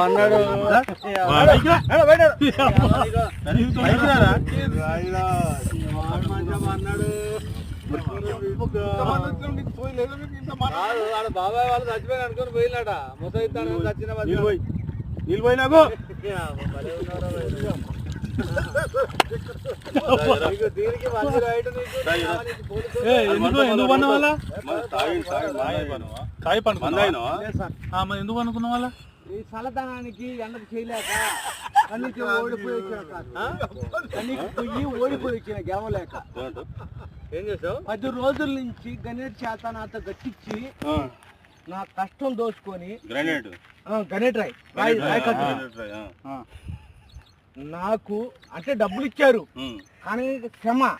అన్నాడు బాబాయ్ వాళ్ళు చచ్చిపోయి అనుకుని పోయినాట ముసైతాను చచ్చిన నీళ్ళు పోయినాకు దీనికి ఎందుకు పన్న వాళ్ళ ఎందుకు అనుకున్న వాళ్ళ ఈ చల్లదనానికి ఎండకు చేయలేక కన్నీకి ఓడిపోయి వచ్చిన కన్నీకి పొయ్యి ఓడిపోయి వచ్చిన గెలవలేక ఏం చేసావు 10 రోజుల నుంచి గణేట్ చేత నాతో గట్టించి నా కష్టం దోచుకొని గణేట్ రాయ్ నాకు అంటే డబ్బులు ఇచ్చారు కానీ క్షమ